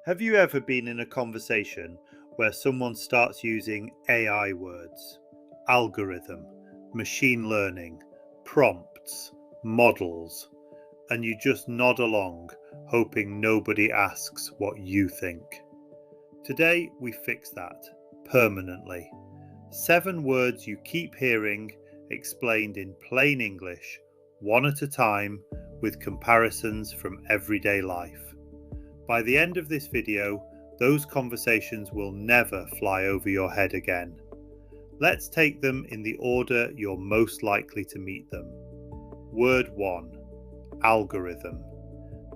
Have you ever been in a conversation where someone starts using AI words, algorithm, machine learning, prompts, models, and you just nod along, hoping nobody asks what you think? Today we fix that permanently. 7 words you keep hearing explained in plain English, one at a time, with comparisons from everyday life. By the end of this video, those conversations will never fly over your head again. Let's take them in the order you're most likely to meet them. Word 1. Algorithm.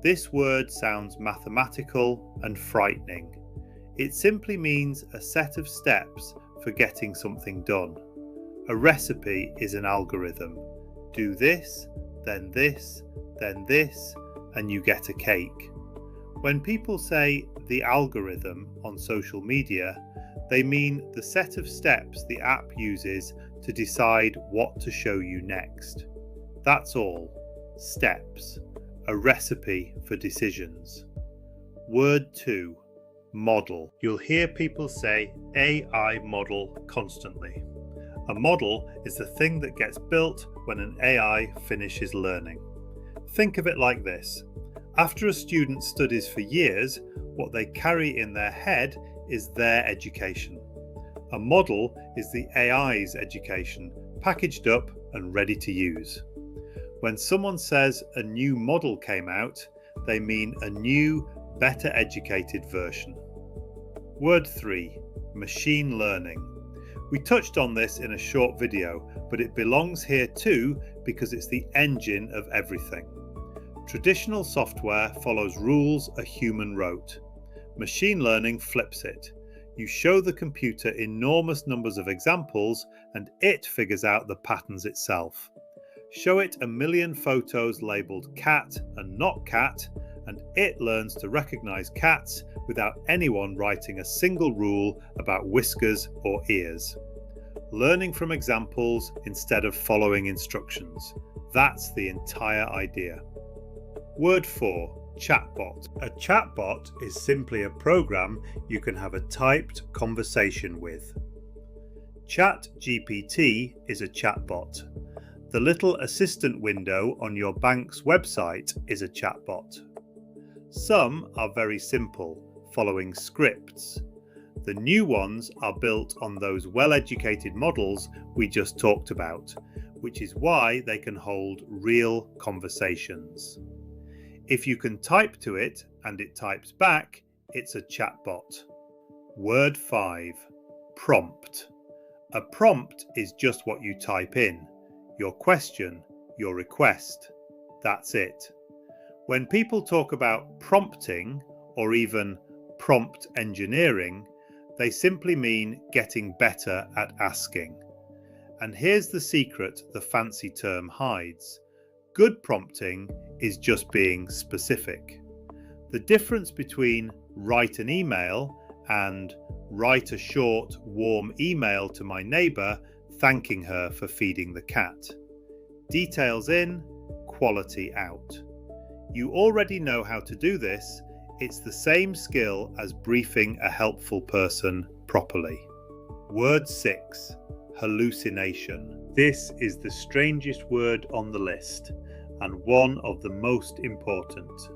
This word sounds mathematical and frightening. It simply means a set of steps for getting something done. A recipe is an algorithm. Do this, then this, then this, and you get a cake. When people say the algorithm on social media, they mean the set of steps the app uses to decide what to show you next. That's all. Steps. A recipe for decisions. Word 2. Model. You'll hear people say AI model constantly. A model is the thing that gets built when an AI finishes learning. Think of it like this. After a student studies for years, what they carry in their head is their education. A model is the AI's education, packaged up and ready to use. When someone says a new model came out, they mean a new, better educated version. Word 3. Machine learning. We touched on this in a short video, but it belongs here too because it's the engine of everything. Traditional software follows rules a human wrote. Machine learning flips it. You show the computer enormous numbers of examples and it figures out the patterns itself. Show it a million photos labelled cat and not cat, and it learns to recognise cats without anyone writing a single rule about whiskers or ears. Learning from examples instead of following instructions. That's the entire idea. Word 4. Chatbot. A chatbot is simply a program you can have a typed conversation with. ChatGPT is a chatbot. The little assistant window on your bank's website is a chatbot. Some are very simple, following scripts. The new ones are built on those well-educated models we just talked about, which is why they can hold real conversations. If you can type to it and it types back, it's a chatbot. Word 5. Prompt. A prompt is just what you type in. Your question, your request. That's it. When people talk about prompting or even prompt engineering, they simply mean getting better at asking. And here's the secret the fancy term hides. Good prompting is just being specific. The difference between write an email and write a short, warm email to my neighbour thanking her for feeding the cat. Details in, quality out. You already know how to do this. It's the same skill as briefing a helpful person properly. Word 6. Hallucination. This is the strangest word on the list and one of the most important.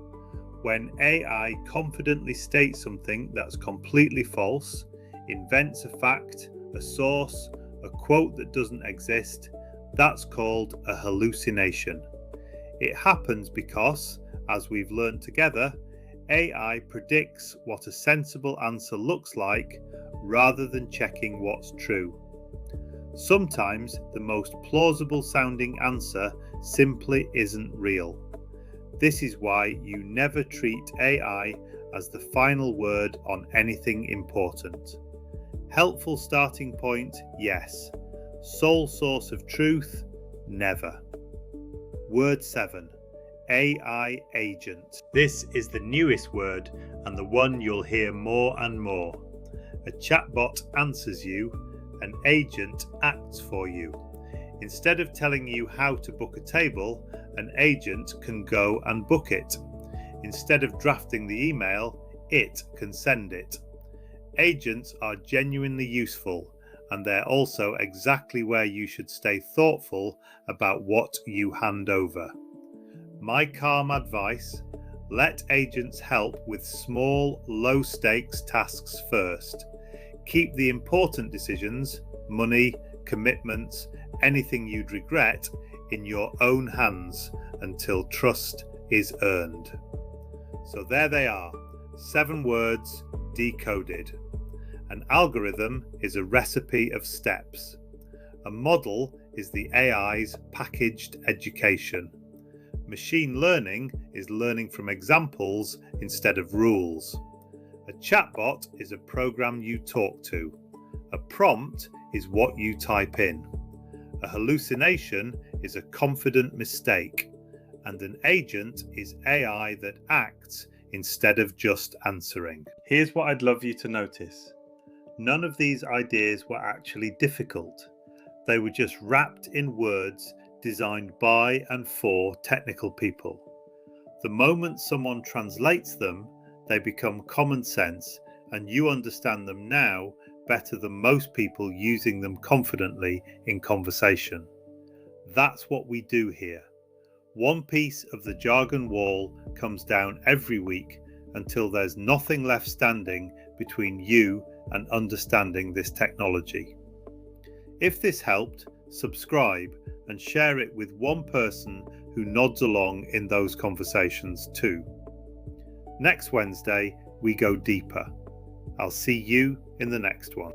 When AI confidently states something that's completely false, invents a fact, a source, a quote that doesn't exist, that's called a hallucination. It happens because, as we've learned together, AI predicts what a sensible answer looks like rather than checking what's true. Sometimes the most plausible sounding answer simply isn't real. This is why you never treat AI as the final word on anything important. Helpful starting point, yes. Sole source of truth, never. Word 7. AI agent. This is the newest word and the one you'll hear more and more. A chatbot answers you, an agent acts for you. Instead of telling you how to book a table, an agent can go and book it. Instead of drafting the email, it can send it. Agents are genuinely useful, and they're also exactly where you should stay thoughtful about what you hand over. My calm advice: let agents help with small, low-stakes tasks first. Keep the important decisions, money, commitments, anything you'd regret, in your own hands until trust is earned. So there they are, 7 words decoded. An algorithm is a recipe of steps. A model is the AI's packaged education. Machine learning is learning from examples instead of rules. A chatbot is a program you talk to. A prompt is what you type in. A hallucination is a confident mistake. And an agent is AI that acts instead of just answering. Here's what I'd love you to notice. None of these ideas were actually difficult. They were just wrapped in words designed by and for technical people. The moment someone translates them, they become common sense, and you understand them now better than most people using them confidently in conversation. That's what we do here. One piece of the jargon wall comes down every week until there's nothing left standing between you and understanding this technology. If this helped, subscribe and share it with one person who nods along in those conversations too. Next Wednesday, we go deeper. I'll see you in the next one.